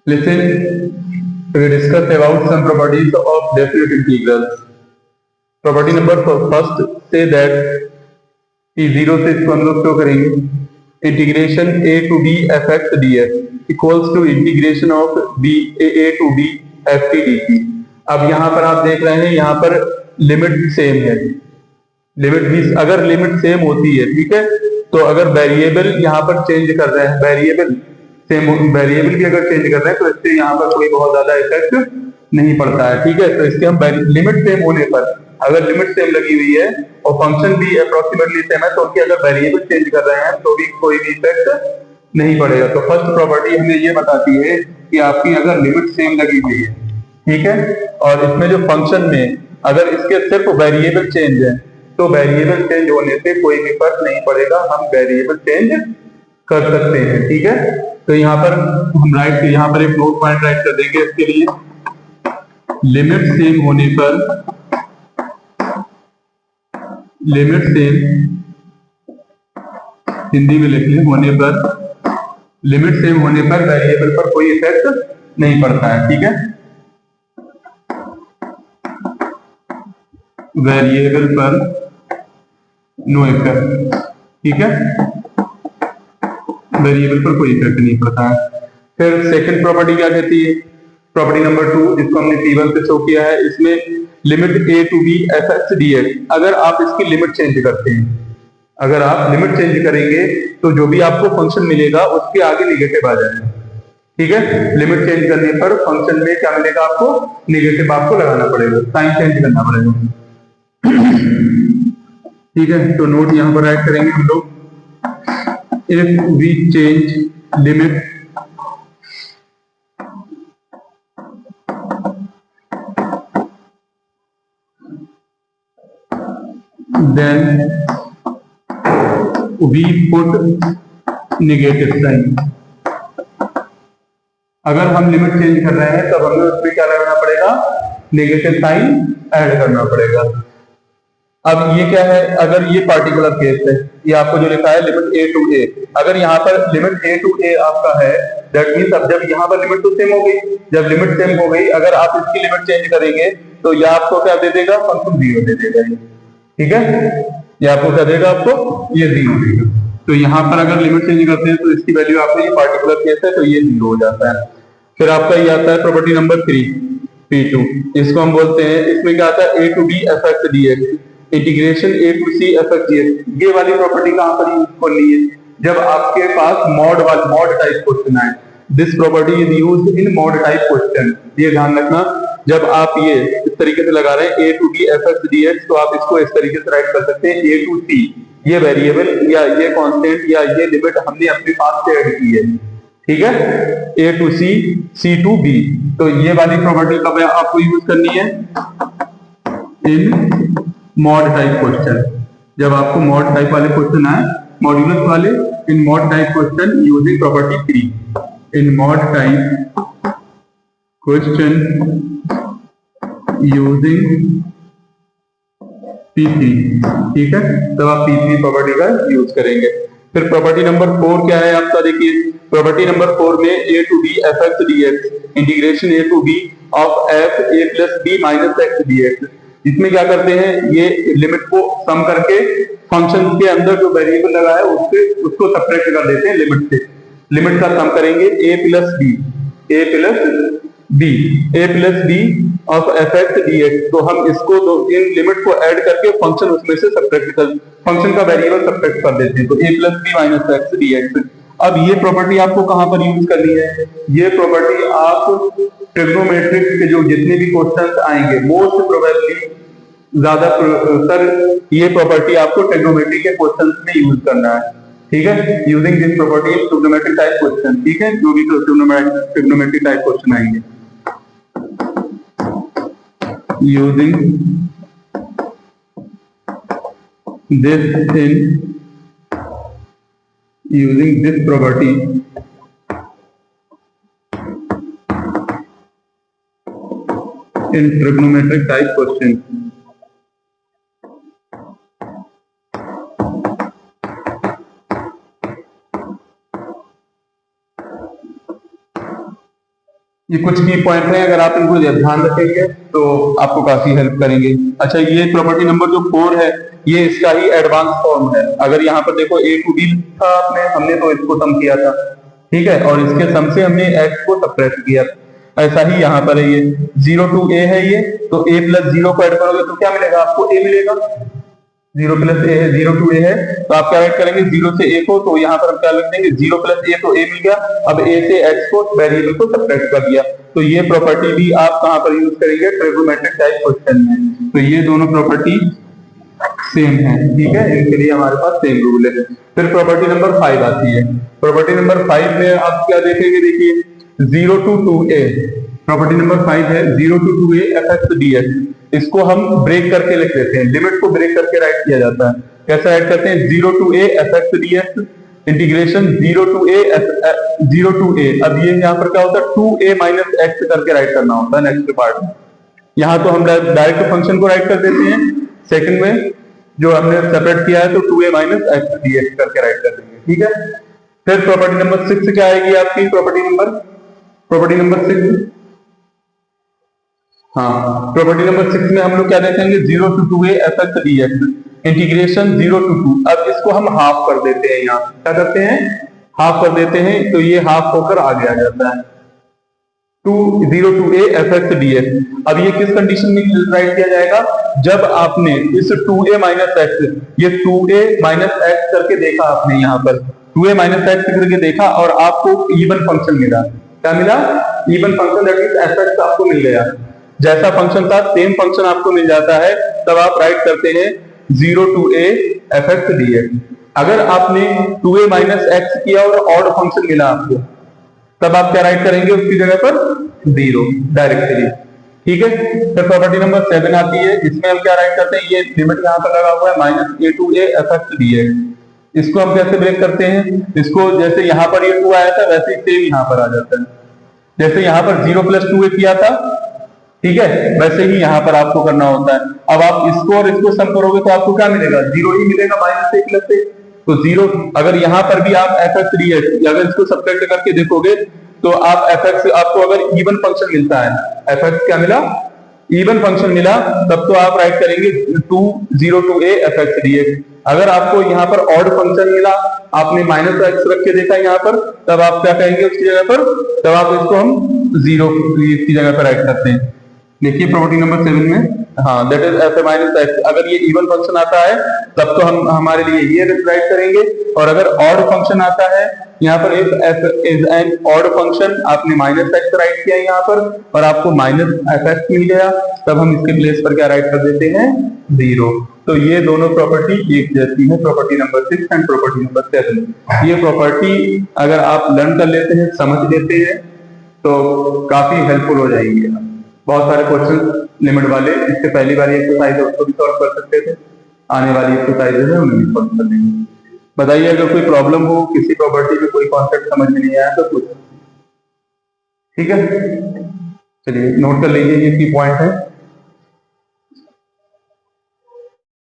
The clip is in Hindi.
Listen, we discuss about some properties of definite integrals. Property number first say that कि जीरो से इसको हम लोग क्यों करेंगे, integration A to B F x D x equals to integration of b a to B f t d t. अब यहाँ पर आप देख रहे हैं, यहाँ पर लिमिट सेम है, लिमिट भी अगर लिमिट सेम होती है, ठीक है, तो अगर वेरिएबल यहाँ पर चेंज कर रहे हैं, वेरिएबल सेम वेरिएबल भी अगर चेंज कर रहे हैं तो इससे यहाँ पर कोई बहुत ज्यादा इफेक्ट नहीं पड़ता है, ठीक है। तो इसके हम लिमिट सेम होने पर, अगर लिमिट सेम लगी हुई है और फंक्शन भी अप्रोक्सीमेटली सेम है, तो उनके अगर वेरिएबल चेंज कर रहे हैं तो भी कोई भी इफेक्ट नहीं पड़ेगा। तो फर्स्ट प्रॉपर्टी हमें ये बताती है कि आपकी अगर लिमिट सेम लगी हुई है, ठीक है, और इसमें जो फंक्शन में अगर इसके सिर्फ वेरिएबल चेंज है, तो वेरिएबल चेंज होने से कोई भी फर्क नहीं पड़ेगा, हम वेरिएबल चेंज कर सकते हैं, ठीक है। तो यहाँ पर हम यहाँ पर एक नोट पॉइंट राइट कर देंगे इसके लिए, लिमिट सेम होने पर, लिमिट सेम हिंदी में लिख लें, होने पर, लिमिट सेम होने पर वेरिएबल पर कोई इफेक्ट नहीं पड़ता है, ठीक है। वेरिएबल पर नो इफेक्ट, ठीक है, वेरिएबल पर कोई इफेक्ट नहीं पड़ता है। फिर सेकंड प्रॉपर्टी क्या कहती है, प्रॉपर्टी नंबर 2, जिसको हमने P1 से शो किया है, इसमें limit a to B F x D x, अगर आप इसकी लिमिट चेंज करते हैं, अगर आप लिमिट चेंज करेंगे तो जो भी आपको फंक्शन मिलेगा उसके आगे निगेटिव आ जाएगा, ठीक है। लिमिट चेंज करने पर फंक्शन में क्या मिलेगा आपको, निगेटिव आपको लगाना पड़ेगा, साइन चेंज करना पड़ेगा, ठीक है। तो नोट यहां पर ऐड करेंगे हम लोग, if we change limit then we put negative sign। अगर हम लिमिट चेंज कर रहे हैं तब हमें उसमें क्या लगाना पड़ेगा, नेगेटिव साइन ऐड करना पड़ेगा। अब ये क्या है, अगर ये पार्टिकुलर केस है, ये आपको जो लिखा है लिमिट ए टू ए, अगर यहाँ पर लिमिट ए टू ए आपका है, दैट मीन्स अब जब यहाँ पर लिमिट तो सेम हो गई, जब लिमिट सेम हो गई, अगर आप इसकी लिमिट चेंज करेंगे तो यह आपको क्या दे देगा, फंक्शन जीरो दे देगा, ठीक है, ये आपको क्या देगा, आपको ये जीरो देगा। तो यहाँ पर अगर लिमिट चेंज करते हैं तो इसकी वैल्यू आपको, ये पार्टिकुलर केस है तो ये जीरो हो जाता है। फिर आपका ये आता है प्रॉपर्टी नंबर 3 P2, इसको हम बोलते हैं, इसमें क्या आता है, A to B F x D X integration A to C F x D X. ये वाली प्रॉपर्टी कहां पर यूज करनी है, जब आपके पास मॉड टाइप क्वेश्चन आए। This property is used in mod type question, ये ध्यान रखना। जब आप ये इस तरीके से लगा रहे हैं A to B F x D X, तो आप इसको इस तरीके से राइट कर सकते हैं, ए टू सी, ये वेरिएबल या ये कांस्टेंट या ये लिमिट हमने अपने पास से ऐड की है, ठीक है, A to C to be. तो ये वाली प्रॉपर्टी कब आपको यूज करनी है, इन मॉड टाइप क्वेश्चन। जब आपको मॉड टाइप वाले क्वेश्चन आए, मॉड्यूलस वाले, in mod type question using property 3, in mod type question using P3, ठीक है, तब आप P3 प्रॉपर्टी का यूज करेंगे। फिर प्रॉपर्टी नंबर 4 क्या है आपका, देखिए प्रॉपर्टी नंबर 4 में A to B F x D X integration A to B of F A plus B minus X D X, इसमें क्या करते हैं, ये लिमिट को सम करके फंक्शन के अंदर जो वेरिएबल लगा है उसको सब्ट्रैक्ट कर देते हैं लिमिट से, लिमिट का सम करेंगे A plus B, A plus B of F x D X. तो हम इसको इन लिमिट को ऐड करके फंक्शन उसमें से सब्ट्रैक्ट कर, फंक्शन का वेरिएबल सब्ट्रैक्ट कर देते हैं, तो A plus B minus X D X. अब ये प्रॉपर्टी आपको कहां पर यूज करनी है, ये प्रॉपर्टी आप ट्रिग्नोमेट्रिक के जो जितने भी क्वेश्चंस आएंगे, मोस्ट प्रोबेबली ज्यादातर ये प्रॉपर्टी आपको ट्रिग्नोमेट्री के क्वेश्चंस में यूज करना है, ठीक है, using this property in trigonometric type question, ठीक है, जो भी ट्रिग्नोमेट्रिक टाइप क्वेश्चन आएंगे, using this property in trigonometric type question। ये कुछ की पॉइंट है, अगर आप इनको ध्यान रखेंगे तो आपको काफी हेल्प करेंगे। अच्छा, ये प्रॉपर्टी नंबर जो 4 है, ये इसका ही एडवांस फॉर्म है। अगर यहाँ पर देखो a टू b था हमने तो इसको सम किया था, ठीक है, और इसके सम से हमने x को सबट्रैक्ट किया। ऐसा ही यहाँ पर है, ये 0 टू a है ये, तो a प्लस 0 को ऐड करोगे तो क्या मिलेगा आपको, a मिलेगा। 0 प्लस ए है, 0 टू ए है, तो आप क्या राइट करेंगे 0 से a को, तो यहाँ पर हम क्या लिख देंगे 0 प्लस ए, तो a मिल गया। अब a से x को वेरिएबल को सबट्रैक्ट कर दिया, तो ये प्रॉपर्टी भी आप कहां पर यूज करेंगे, ट्रिग्नोमेट्रिक टाइप क्वेश्चन में। तो ये दोनों प्रॉपर्टी सेम है, ठीक है, इनके लिए हमारे पास सेम रूल है। फिर प्रॉपर्टी नंबर 5 आती है। प्रॉपर्टी नंबर 5 में आप क्या देखेंगे, देखिए 0 टू 2a, प्रॉपर्टी नंबर 5 है 0 टू 2a fx dx। इसको हम ब्रेक करके लिख देते हैं, लिमिट को ब्रेक करके राइट किया जाता है। कैसे राइट करते हैं, 0 to a fx dx integration 0 to a। अब ये यहाँ पर क्या होता है 2a माइनस एक्स करके राइट करना होता है नेक्स्ट पार्ट में। यहाँ तो हम डायरेक्ट फंक्शन को राइट कर देते हैं, सेकंड में जो हमने सेपरेट किया है तो 2a माइनस एक्स dx करके राइट कर देंगे, ठीक है। फिर प्रॉपर्टी नंबर 6 क्या आएगी आपकी, प्रॉपर्टी नंबर 6, हाँ, प्रॉपर्टी नंबर 6 में हम लोग क्या देखेंगे 0 to 2a fx dx integration 0 to 2। अब इसको हम हाफ कर देते हैं, यहाँ क्या करते हैं, हाफ कर देते हैं, तो ये हाफ होकर आगे आ जाता है 0 टू a fx dx। अब ये किस कंडीशन में राइट किया जाएगा, जब आपने इस 2a माइनस एक्स, ये 2a माइनस एक्स करके देखा आपने, यहाँ पर 2a माइनस एक्स करके देखा और आपको इवन फंक्शन मिला। क्या मिला, even function, that means fx आपको मिल गया। जैसा फंक्शन था सेम फंक्शन आपको मिल जाता है, तब आप राइट करते हैं 0 टू a fx dx। अगर आपने 2a माइनस एक्स किया और ऑड फंक्शन मिला आपको, तब आप क्या राइट करेंगे उसकी जगह पर 0 डायरेक्टली, ठीक है। फिर प्रॉपर्टी नंबर 7 आती है, इसमें हम क्या राइट करते हैं, ये लिमिट यहाँ पर लगा हुआ है minus a to a fx dx। इसको हम कैसे ब्रेक करते हैं, इसको जैसे यहाँ पर ये 2 आया था वैसे ही सेम यहाँ पर आ जाता है। जैसे यहाँ पर 0 प्लस 2a किया था, ठीक है, वैसे ही यहाँ पर आपको करना होता है। अब आप इसको और इसको सम करोगे तो आपको क्या मिलेगा, 0 ही मिलेगा माइनस a प्लस a, तो 0। अगर यहाँ पर भी आप fx dx अगर इसको सब्ट्रैक्ट करके देखोगे तो आप fx, आपको अगर इवन फंक्शन मिलता है, fx क्या मिला, इवन फंक्शन मिला, तब तो आप राइट करेंगे 0 टू a fx dx। अगर आपको यहाँ पर ऑड फंक्शन मिला, आपने माइनस एक्स रख के देखा यहाँ पर, तब आप क्या कहेंगे उसकी जगह पर, तब आप इसको हम 0 की जगह पर राइट करते हैं। देखिए प्रॉपर्टी नंबर 7 में, हाँ, that is f minus x. अगर ये इवन फंक्शन आता है तब तो हम हमारे लिए ये राइट करेंगे, और अगर ऑड फंक्शन आता है यहाँ पर, if f is an odd function, आपने माइनस एक्स राइट किया यहाँ पर और आपको माइनस fx मिल गया, तब हम इसके प्लेस पर क्या राइट कर देते हैं 0। तो ये दोनों प्रॉपर्टी एक जैसी है, property number 6 and property number 7। ये प्रॉपर्टी अगर आप लर्न कर लेते हैं, समझ लेते हैं, तो काफी हेल्पफुल हो जाएंगे। बहुत सारे क्वेश्चन लिमिट वाले, इससे पहली बार एक्सरसाइज है उसको भी सॉल्व कर सकते थे, आने वाली एक्सरसाइजेज है उन्हें भी सॉल्व कर लेंगे। बताइए अगर कोई प्रॉब्लम हो, किसी प्रॉपर्टी में कोई कॉन्सेप्ट समझ में नहीं आया तो कुछ, ठीक है, चलिए नोट कर लीजिए ये की पॉइंट है।